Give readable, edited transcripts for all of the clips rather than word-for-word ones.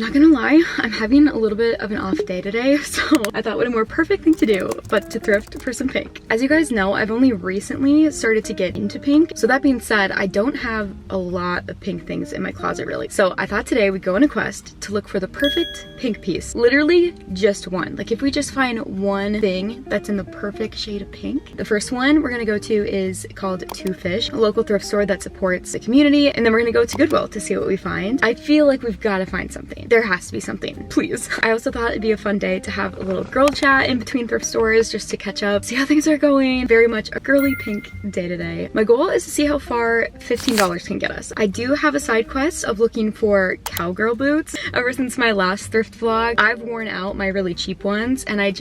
not gonna lie, I'm having a little bit of an off day today, so I thought what a more perfect thing to do but to thrift for some pink. As you guys know, I've only recently started to get into pink, so that being said, I don't have a lot of pink things in my closet really. So I thought today we'd go on a quest to look for the perfect pink piece. Literally just one. Like if we just find one thing that's in the perfect shade of pink. The first one we're gonna go to is called Two Fish, a local thrift store that supports the community, and then we're gonna go to Goodwill to see what we find. I feel like we've got to find something. There has to be something, please. I also thought it'd be a fun day to have a little girl chat in between thrift stores just to catch up, see how things are going. Very much a girly pink day today. My goal is to see how far $15 can get us. I do have a side quest of looking for cowgirl boots. Ever since my last thrift vlog, I've worn out my really cheap ones, and I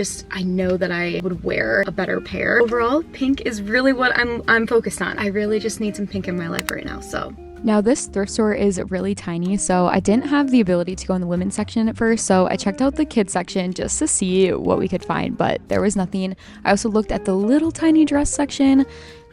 know that I would wear a better pair. Overall, pink is really what I'm focused on. I really just need some pink in my life right now, so. Now this thrift store is really tiny, so I didn't have the ability to go in the women's section at first, so I checked out the kids section just to see what we could find, but there was nothing. I also looked at the little tiny dress section,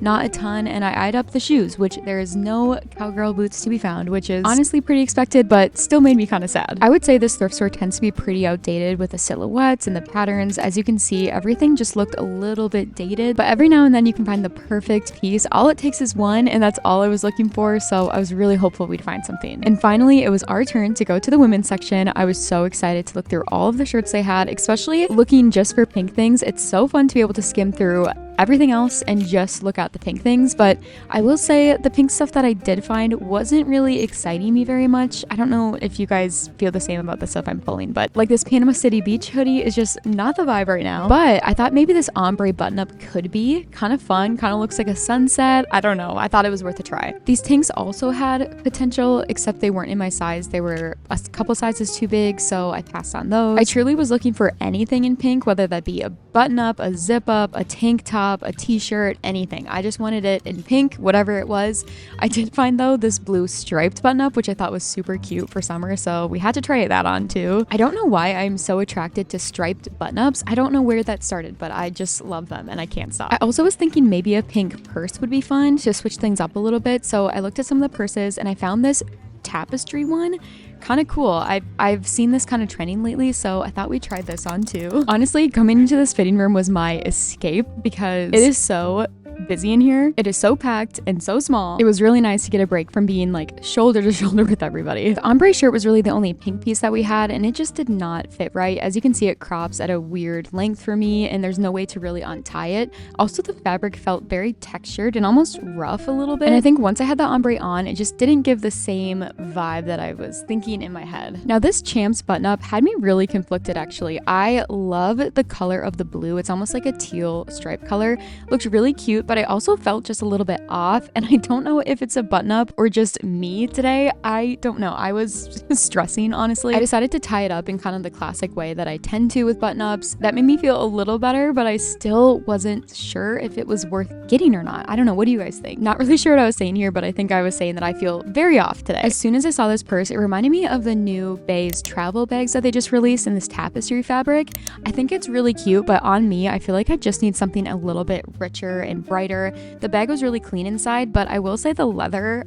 not a ton, and I eyed up the shoes, which there is no cowgirl boots to be found, which is honestly pretty expected, but still made me kind of sad. I would say this thrift store tends to be pretty outdated with the silhouettes and the patterns. As you can see, everything just looked a little bit dated, but every now and then you can find the perfect piece. All it takes is one, and that's all I was looking for, so I was really hopeful we'd find something. And finally, it was our turn to go to the women's section. I was so excited to look through all of the shirts they had, especially looking just for pink things. It's so fun to be able to skim through everything else and just look at the pink things, but I will say the pink stuff that I did find wasn't really exciting me very much. I don't know if you guys feel the same about the stuff I'm pulling, but like this Panama City Beach hoodie is just not the vibe right now. But I thought maybe this ombre button-up could be kind of fun, kind of looks like a sunset. I don't know, I thought it was worth a try. These tanks also had potential, except they weren't in my size. They were a couple sizes too big, so I passed on those. I truly was looking for anything in pink, whether that be a button-up, a zip-up, a tank top, a t-shirt, anything. I just wanted it in pink, whatever it was. I did find though this blue striped button up, which I thought was super cute for summer, so we had to try that on too. I don't know why I'm so attracted to striped button ups. I don't know where that started, but I just love them and I can't stop. I also was thinking maybe a pink purse would be fun to switch things up a little bit, so I looked at some of the purses and I found this tapestry one. Kind of cool. I've seen this kind of trending lately, so I thought we tried this on too. Honestly, coming into this fitting room was my escape because it is so busy in here. It is so packed and so small. It was really nice to get a break from being like shoulder to shoulder with everybody. The ombre shirt was really the only pink piece that we had, and it just did not fit right. As you can see, it crops at a weird length for me, and there's no way to really untie it. Also, the fabric felt very textured and almost rough a little bit. And I think once I had the ombre on, it just didn't give the same vibe that I was thinking in my head. Now, this Champs button up had me really conflicted actually. I love the color of the blue. It's almost like a teal stripe color. Looks really cute, but I also felt just a little bit off, and I don't know if it's a button up or just me today. I don't know. I was stressing, honestly. I decided to tie it up in kind of the classic way that I tend to with button ups. That made me feel a little better, but I still wasn't sure if it was worth getting or not. I don't know. What do you guys think? Not really sure what I was saying here, but I think I was saying that I feel very off today. As soon as I saw this purse, it reminded me of the new Bay's travel bags that they just released in this tapestry fabric. I think it's really cute, but on me, I feel like I just need something a little bit richer and brighter. The bag was really clean inside, but I will say the leather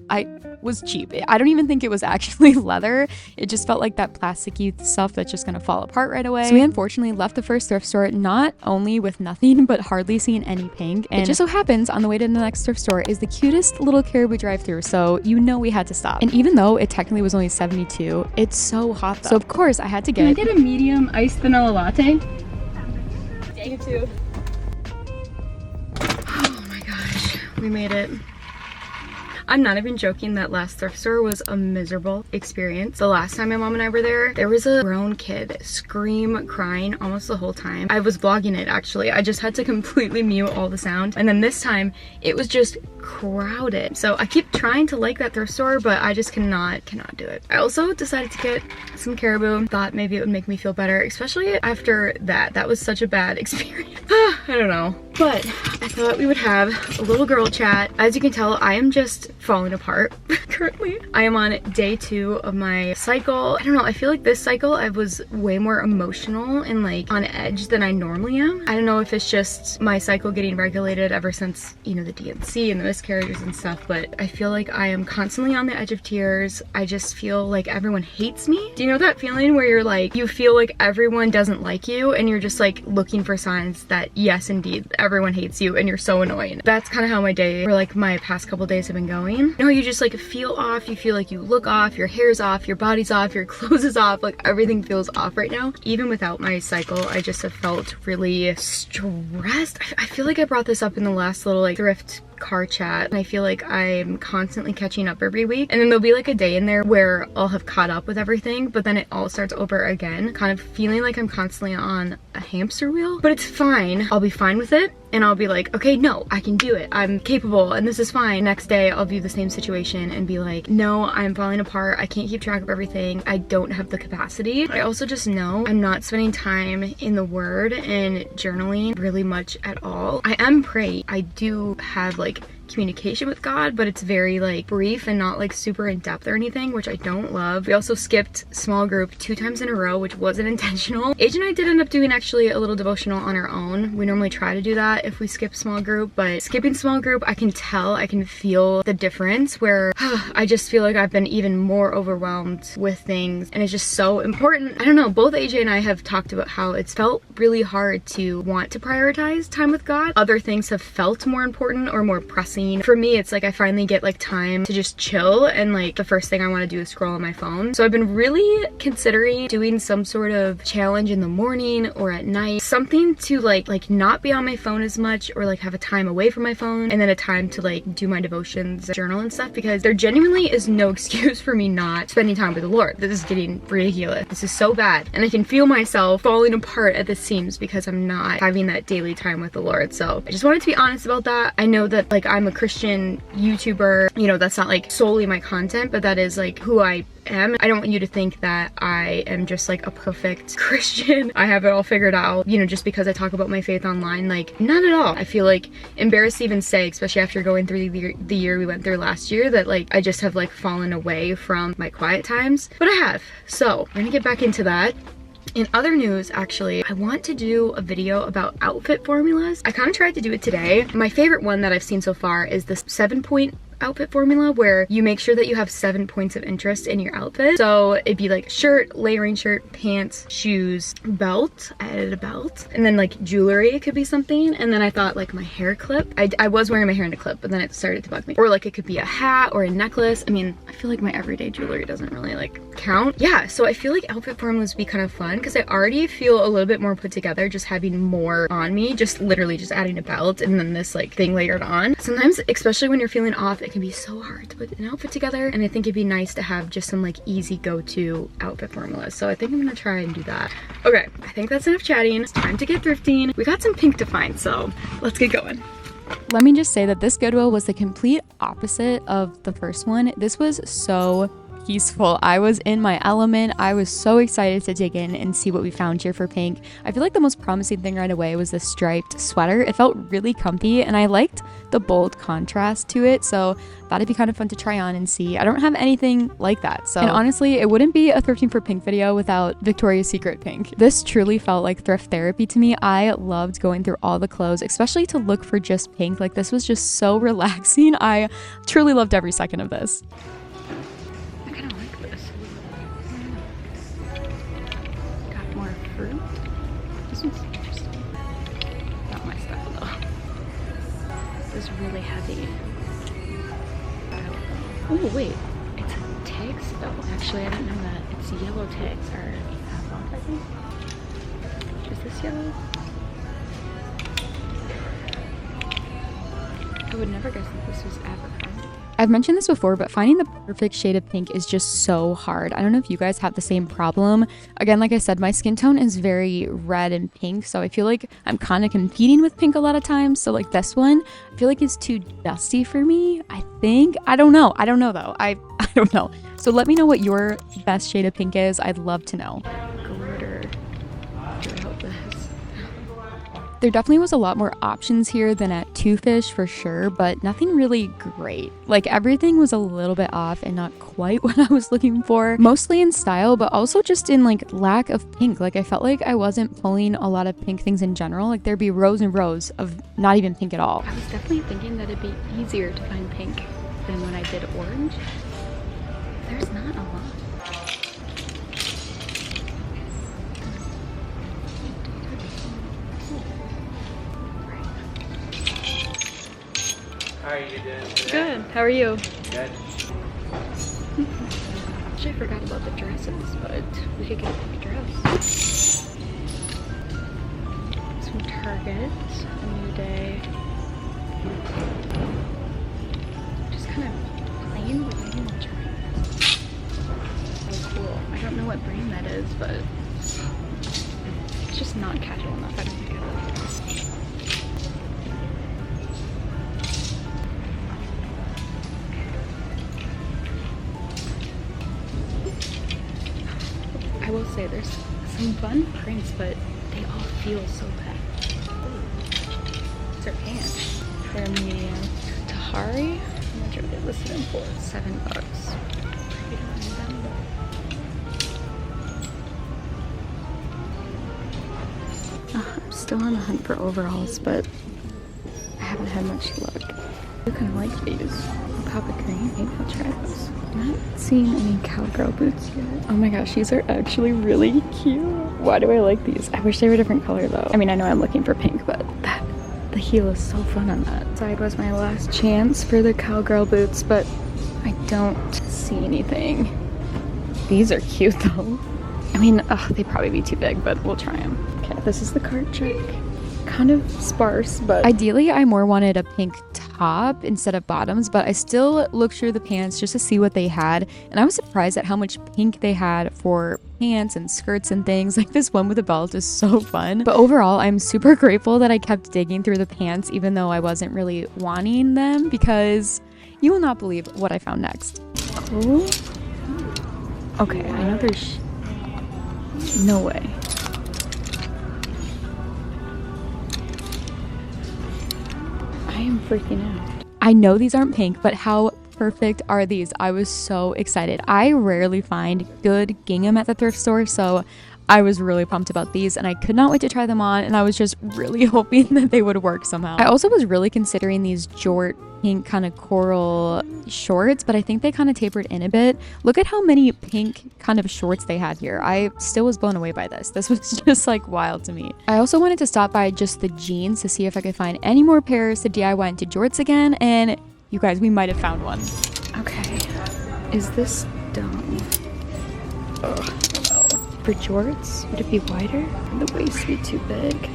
was cheap. I don't even think it was actually leather. It just felt like that plasticky stuff that's just gonna fall apart right away. So we unfortunately left the first thrift store not only with nothing, but hardly seeing any pink. And it just so happens on the way to the next thrift store is the cutest little caribou drive-thru, so you know we had to stop. And even though it technically was only 72, it's so hot though. So of course I had to get— Can I get a medium iced vanilla latte? You too. Oh my gosh, we made it. I'm not even joking, that last thrift store was a miserable experience. The last time my mom and I were there was a grown kid scream crying almost the whole time. I was vlogging it actually. I just had to completely mute all the sound. And then this time it was just crowded. So I keep trying to like that thrift store, but I just cannot do it. I also decided to get some caribou. Thought maybe it would make me feel better, especially after that. That was such a bad experience. I don't know. But I thought we would have a little girl chat. As you can tell, I am just falling apart currently. I am on day 2 of my cycle. I don't know, I feel like this cycle I was way more emotional and like on edge than I normally am. I don't know if it's just my cycle getting regulated ever since, you know, the DNC and the miscarriages and stuff, but I feel like I am constantly on the edge of tears. I just feel like everyone hates me. Do you know that feeling where you're like, you feel like everyone doesn't like you and you're just like looking for signs that yes, indeed, everyone hates you and you're so annoying. That's kind of how my day, or like my past couple days have been going. No, you just like feel off, you feel like you look off, your hair's off, your body's off, your clothes is off, like everything feels off right now. Even without my cycle, I just have felt really stressed. I feel like I brought this up in the last little like thrift car chat, and I feel like I'm constantly catching up every week, and then there'll be like a day in there where I'll have caught up with everything, but then it all starts over again, kind of feeling like I'm constantly on a hamster wheel. But it's fine, I'll be fine with it, and I'll be like, okay, no, I can do it, I'm capable, and this is fine. Next day I'll view the same situation and be like, no, I'm falling apart, I can't keep track of everything, I don't have the capacity. I also just know I'm not spending time in the word and journaling really much at all. I am praying, I do have like communication with God, but it's very like brief and not like super in depth or anything, which I don't love. We also skipped small group 2 times in a row, which wasn't intentional. Age and I did end up doing actually a little devotional on our own. We normally try to do that if we skip small group, but skipping small group, I can tell, I can feel the difference where I just feel like I've been even more overwhelmed with things, and it's just so important. I don't know, both AJ and I have talked about how it's felt really hard to want to prioritize time with God. Other things have felt more important or more pressing. For me, it's like I finally get like time to just chill, and like the first thing I want to do is scroll on my phone. So I've been really considering doing some sort of challenge in the morning or at night, something to like not be on my phone as much, or like have a time away from my phone and then a time to like do my devotions, journal and stuff, because there genuinely is no excuse for me not spending time with the Lord. This is getting ridiculous. This is so bad, and I can feel myself falling apart at the seams because I'm not having that daily time with the Lord. So I just wanted to be honest about that. I know that like I'm a Christian YouTuber, you know, that's not like solely my content, but that is like who I am. I don't want you to think that I am just like a perfect Christian. I have it all figured out, you know, just because I talk about my faith online. Like, not at all. I feel like embarrassed to even say, especially after going through the year we went through last year, that like I just have like fallen away from my quiet times, but I have. So we're gonna get back into that. In other news, actually, I want to do a video about outfit formulas. I kind of tried to do it today. My favorite one that I've seen so far is the 7-point outfit formula, where you make sure that you have 7 points of interest in your outfit. So it'd be like shirt, layering shirt, pants, shoes, belt. I added a belt, and then like jewelry could be something. And then I thought like my hair clip. I was wearing my hair in a clip, but then it started to bug me. Or like it could be a hat or a necklace. I mean, I feel like my everyday jewelry doesn't really like count. Yeah, so I feel like outfit formulas would be kind of fun because I already feel a little bit more put together just having more on me, just literally just adding a belt and then this like thing layered on. Sometimes, especially when you're feeling off, it can be so hard to put an outfit together, and I think it'd be nice to have just some like easy go-to outfit formulas. So I think I'm gonna try and do that. Okay, I think that's enough chatting. It's time to get thrifting. We got some pink to find, so let's get going. Let me just say that this Goodwill was the complete opposite of the first one. This was so peaceful. I was in my element. I was so excited to dig in and see what we found here for pink. I feel like the most promising thing right away was this striped sweater. It felt really comfy, and I liked the bold contrast to it, so thought it'd be kind of fun to try on and see. I don't have anything like that, so, and honestly, it wouldn't be a thrifting for pink video without Victoria's Secret pink. This truly felt like thrift therapy to me. I loved going through all the clothes, especially to look for just pink. Like, this was just so relaxing. I truly loved every second of this. Really heavy. Oh wait, it's tags though. Actually, I didn't know that. It's yellow tags are half off, I think. Is this yellow? I would never guess that this was Abercrombie. I've mentioned this before, but finding the perfect shade of pink is just so hard. I don't know if you guys have the same problem. Again, like I said, my skin tone is very red and pink, so I feel like I'm kind of competing with pink a lot of times. So like this one, I feel like it's too dusty for me, I think. I don't know though. I don't know. So let me know what your best shade of pink is. I'd love to know. There definitely was a lot more options here than at Two Fish for sure, but nothing really great. Like everything was a little bit off and not quite what I was looking for, mostly in style, but also just in like lack of pink. Like I felt like I wasn't pulling a lot of pink things in general. Like there'd be rows and rows of not even pink at all. I was definitely thinking that it'd be easier to find pink than when I did orange. There's not a lot. How are you doing today? Good. How are you? Good. Actually, I forgot about the dresses, but we could get a pink dress. Some Target, a new day. Just kind of plain, but I want to try it. So cool. I don't know what brand that is, but it's just not casual enough. I don't think I like it. I will say there's some fun prints, but they all feel so bad. It's her pants. They're medium. Tahari? How much are they listed in for? $7. You don't need them. I'm still on the hunt for overalls, but I haven't had much luck. I kind of like these. Pop a green. Maybe I'll try those. I'm not seeing any cowgirl boots yet. Oh my gosh, these are actually really cute. Why do I like these? I wish they were a different color though. I mean, I know I'm looking for pink, but the heel is so fun on that. Side was my last chance for the cowgirl boots, but I don't see anything. These are cute though. I mean, they'd probably be too big, but we'll try them. Okay, this is the cart check. Kind of sparse, but ideally I more wanted a pink top instead of bottoms, but I still looked through the pants just to see what they had, and I was surprised at how much pink they had for pants and skirts and things. Like this one with a belt is so fun. But overall, I'm super grateful that I kept digging through the pants even though I wasn't really wanting them, because you will not believe what I found next. Oh, okay, I know there's no way. I am freaking out. I know these aren't pink, but how perfect are these? I was so excited. I rarely find good gingham at the thrift store, so I was really pumped about these and I could not wait to try them on, and I was just really hoping that they would work somehow. I also was really considering these jort pink kind of coral shorts, but I think they kind of tapered in a bit. Look at how many pink kind of shorts they had here. I still was blown away by this. This was just like wild to me. I also wanted to stop by just the jeans to see if I could find any more pairs to DIY into jorts again, and you guys, we might have found one. Okay, is this dumb? Ugh, I don't know. For jorts, would it be wider? Would the waist be too big?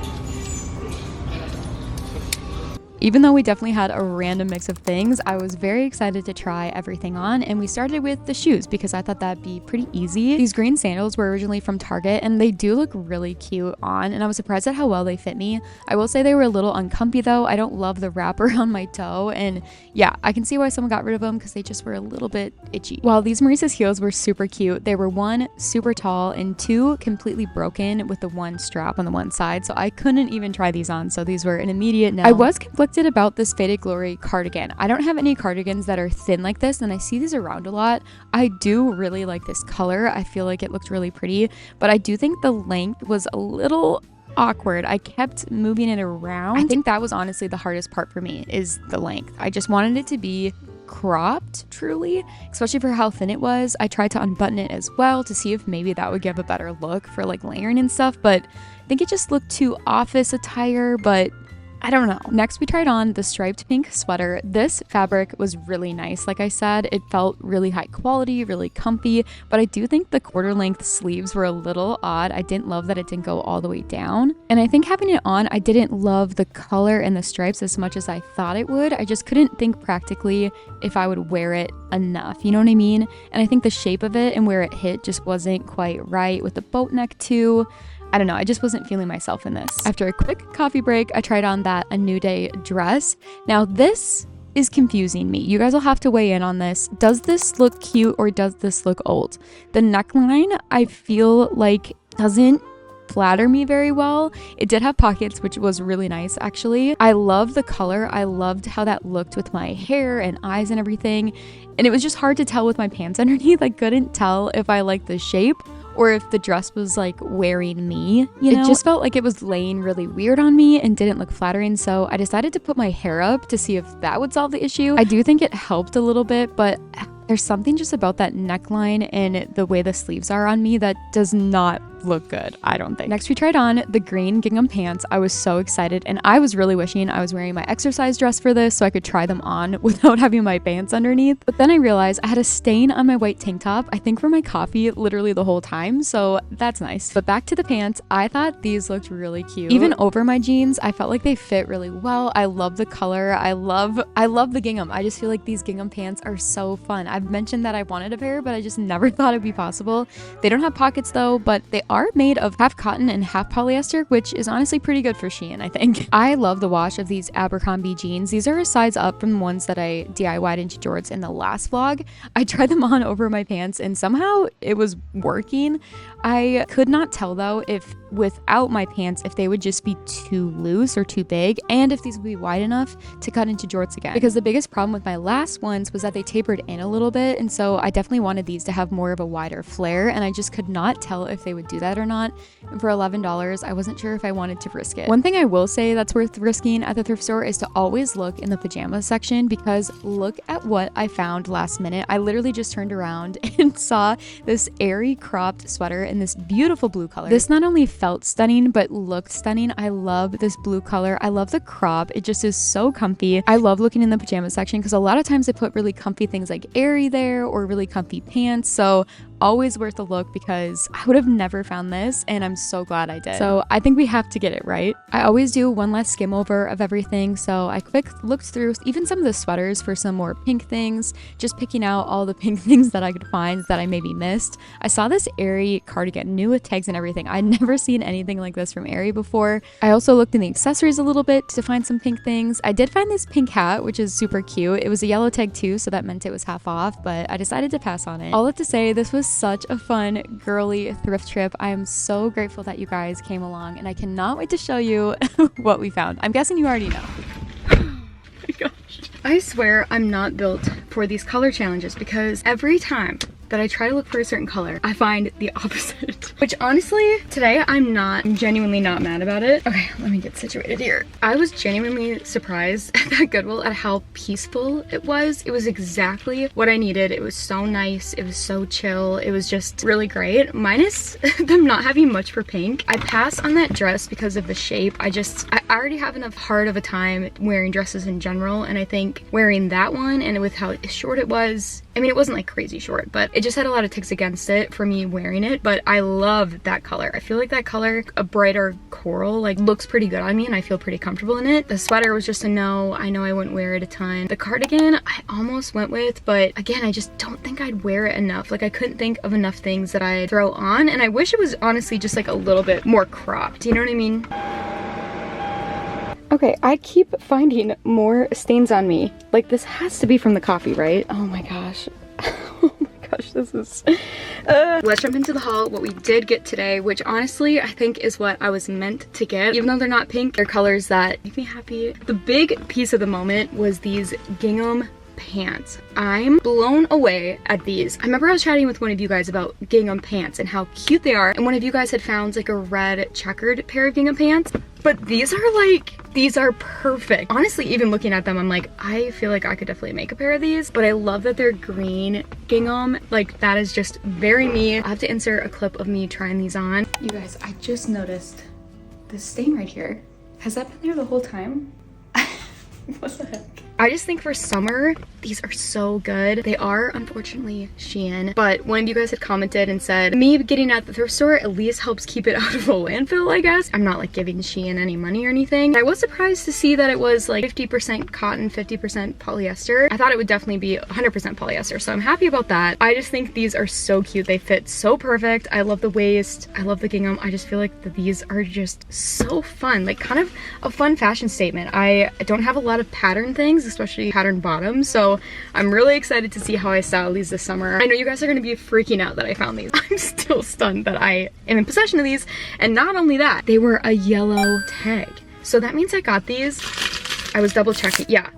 Even though we definitely had a random mix of things, I was very excited to try everything on, and we started with the shoes because I thought that'd be pretty easy. These green sandals were originally from Target and they do look really cute on, and I was surprised at how well they fit me. I will say they were a little uncomfy though. I don't love the wrapper on my toe, and yeah, I can see why someone got rid of them because they just were a little bit itchy. While these Maurice's heels were super cute, they were one, super tall, and two, completely broken with the one strap on the one side, so I couldn't even try these on, so these were an immediate no. I was conflicted about this Faded Glory cardigan. I don't have any cardigans that are thin like this, and I see these around a lot. I do really like this color. I feel like it looked really pretty, but I do think the length was a little awkward. I kept moving it around. I think that was honestly the hardest part for me, is the length. I just wanted it to be cropped truly, especially for how thin it was. I tried to unbutton it as well to see if maybe that would give a better look for like layering and stuff, but I think it just looked too office attire, but I don't know. Next, we tried on the striped pink sweater. This fabric was really nice. Like I said, it felt really high quality, really comfy, but I do think the quarter length sleeves were a little odd. I didn't love that it didn't go all the way down. And I think having it on, I didn't love the color and the stripes as much as I thought it would. I just couldn't think practically if I would wear it enough. You know what I mean? And I think the shape of it and where it hit just wasn't quite right with the boat neck too. I don't know, I just wasn't feeling myself in this. After a quick coffee break, I tried on that A New Day dress. Now this is confusing me. You guys will have to weigh in on this. Does this look cute or does this look old? The neckline, I feel like doesn't flatter me very well. It did have pockets, which was really nice actually. I love the color. I loved how that looked with my hair and eyes and everything. And it was just hard to tell with my pants underneath. I couldn't tell if I liked the shape or if the dress was like wearing me, you know? It just felt like it was laying really weird on me and didn't look flattering, so I decided to put my hair up to see if that would solve the issue. I do think it helped a little bit, but there's something just about that neckline and the way the sleeves are on me that does not look good, I don't think. Next, we tried on the green gingham pants. I was so excited, and I was really wishing I was wearing my exercise dress for this so I could try them on without having my pants underneath. But then I realized I had a stain on my white tank top, I think from my coffee, literally the whole time, so that's nice. But back to the pants, I thought these looked really cute. Even over my jeans, I felt like they fit really well. I love the color. I love the gingham. I just feel like these gingham pants are so fun. I've mentioned that I wanted a pair, but I just never thought it'd be possible. They don't have pockets though, but they are made of half cotton and half polyester, which is honestly pretty good for Shein, I think. I love the wash of these Abercrombie jeans. These are a size up from the ones that I DIY'd into jorts in the last vlog. I tried them on over my pants and somehow it was working. I could not tell though if without my pants if they would just be too loose or too big, and if these would be wide enough to cut into jorts again, because the biggest problem with my last ones was that they tapered in a little bit, and so I definitely wanted these to have more of a wider flare, and I just could not tell if they would do that or not. And for $11, I wasn't sure if I wanted to risk it. One thing I will say that's worth risking at the thrift store is to always look in the pajama section, because look at what I found last minute. I literally just turned around and saw this airy cropped sweater in this beautiful blue color. This not only felt stunning but looked stunning. I love this blue color. I love the crop. It just is so comfy. I love looking in the pajama section because a lot of times they put really comfy things like airy there or really comfy pants, so always worth a look because I would have never found this and I'm so glad I did. So I think we have to get it right. I always do one last skim over of everything, so I quick looked through even some of the sweaters for some more pink things, just picking out all the pink things that I could find that I maybe missed. I saw this Aerie cardigan, new with tags and everything. I'd never seen anything like this from Aerie before. I also looked in the accessories a little bit to find some pink things. I did find this pink hat, which is super cute. It was a yellow tag too, so that meant it was half off, but I decided to pass on it. All I have to say, this was such a fun girly thrift trip. I am so grateful that you guys came along, and I cannot wait to show you what we found. I'm guessing you already know. Oh my gosh. I swear I'm not built for these color challenges because every time that I try to look for a certain color, I find the opposite. Which honestly, today I'm genuinely not mad about it. Okay, let me get situated here. I was genuinely surprised at that Goodwill at how peaceful it was. It was exactly what I needed. It was so nice. It was so chill. It was just really great. Minus them not having much for pink. I passed on that dress because of the shape. I already have enough hard of a time wearing dresses in general, and I think wearing that one and with how short it was, I mean, it wasn't like crazy short, but it just had a lot of ticks against it for me wearing it. But I love that color. I feel like that color, a brighter coral, like looks pretty good on me and I feel pretty comfortable in it. The sweater was just a no. I know I wouldn't wear it a ton. The cardigan I almost went with, but again, I just don't think I'd wear it enough. Like I couldn't think of enough things that I'd throw on, and I wish it was honestly just like a little bit more cropped. You know what I mean? Okay, I keep finding more stains on me. Like this has to be from the coffee, right? Oh my gosh. Oh my gosh, this is... Let's jump into the haul. What we did get today, which honestly I think is what I was meant to get. Even though they're not pink, they're colors that make me happy. The big piece of the moment was these gingham pants. I'm blown away at these. I remember I was chatting with one of you guys about gingham pants and how cute they are, and one of you guys had found like a red checkered pair of gingham pants, but these are perfect. Honestly, even looking at them, I'm like, I feel like I could definitely make a pair of these, but I love that they're green gingham. Like that is just very me. I'll have to insert a clip of me trying these on. You guys, I just noticed this stain right here. Has that been there the whole time? What the heck? I just think for summer, these are so good. They are unfortunately Shein, but one of you guys had commented and said, me getting at the thrift store at least helps keep it out of a landfill, I guess. I'm not like giving Shein any money or anything. I was surprised to see that it was like 50% cotton, 50% polyester. I thought it would definitely be 100% polyester, so I'm happy about that. I just think these are so cute. They fit so perfect. I love the waist. I love the gingham. I just feel like that these are just so fun. Like kind of a fun fashion statement. I don't have a lot of pattern things. these, especially pattern bottoms. So I'm really excited to see how I style these this summer. I know you guys are gonna be freaking out that I found these. I'm still stunned that I am in possession of these. And not only that, they were a yellow tag. So that means I got these. I was double checking. Yeah.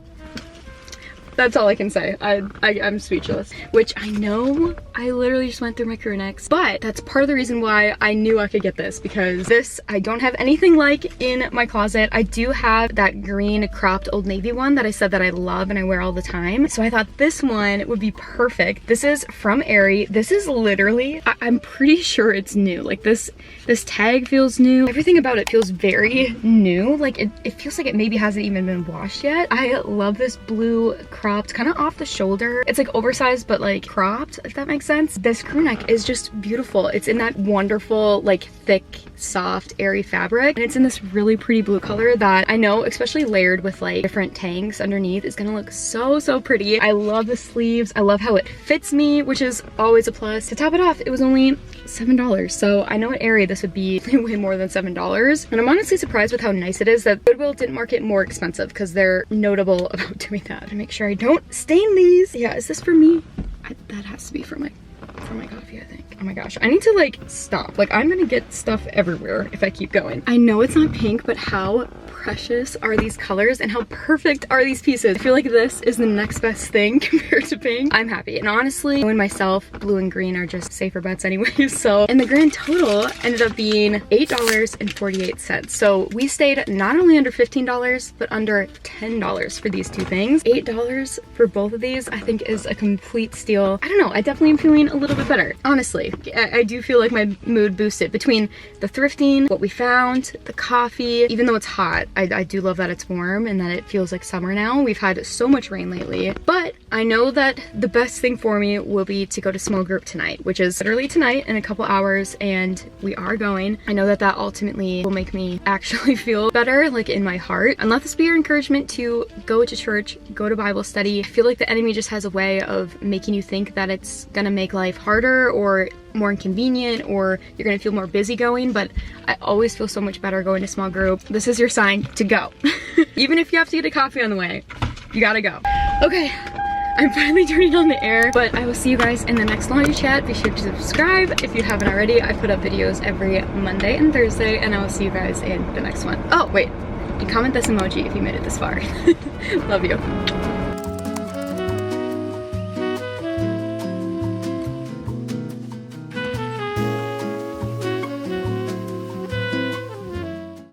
That's all I can say. I'm speechless. Which I know I literally just went through my crew necks, but that's part of the reason why I knew I could get this, because this I don't have anything like in my closet. I do have that green cropped Old Navy one that I said that I love and I wear all the time. So I thought this one would be perfect. This is from Aerie. This is literally, I'm pretty sure it's new. Like this tag feels new. Everything about it feels very new. Like it feels like it maybe hasn't even been washed yet. I love this blue cropped, kind of off the shoulder. It's like oversized, but like cropped, if that makes sense. This crew neck is just beautiful. It's in that wonderful, like thick, soft, airy fabric. And it's in this really pretty blue color that I know, especially layered with like different tanks underneath, is gonna look so, so pretty. I love the sleeves. I love how it fits me, which is always a plus. To top it off, it was only $7. So I know at Aerie this would be way more than $7. And I'm honestly surprised with how nice it is that Goodwill didn't mark it more expensive, because they're notable about doing that. To make sure I don't stain these. Yeah, is this for me? That has to be for my coffee, I think. Oh my gosh, I need to like stop. Like I'm gonna get stuff everywhere if I keep going. I know it's not pink, but how precious are these colors and how perfect are these pieces? I feel like this is the next best thing compared to pink. I'm happy. And honestly, knowing myself, blue and green are just safer bets anyways. So, and the grand total ended up being $8.48. So we stayed not only under $15, but under $10 for these two things. $8 for both of these, I think, is a complete steal. I don't know, I definitely am feeling a little bit better. Honestly, I do feel like my mood boosted between the thrifting, what we found, the coffee. Even though it's hot, I do love that it's warm and that it feels like summer now. We've had so much rain lately, but I know that the best thing for me will be to go to small group tonight, which is literally tonight in a couple hours, and we are going. I know that that ultimately will make me actually feel better, like in my heart. And let this be your encouragement to go to church, go to Bible study. I feel like the enemy just has a way of making you think that it's gonna make life harder or more inconvenient, or you're gonna feel more busy going, but I always feel so much better going to small group. This is your sign to go. Even if you have to get a coffee on the way, you gotta go. Okay, I'm finally turning on the air, but I will see you guys in the next laundry chat. Be sure to subscribe if you haven't already. I put up videos every Monday and Thursday, and I will see you guys in the next one. Oh, wait, and comment this emoji if you made it this far. Love you.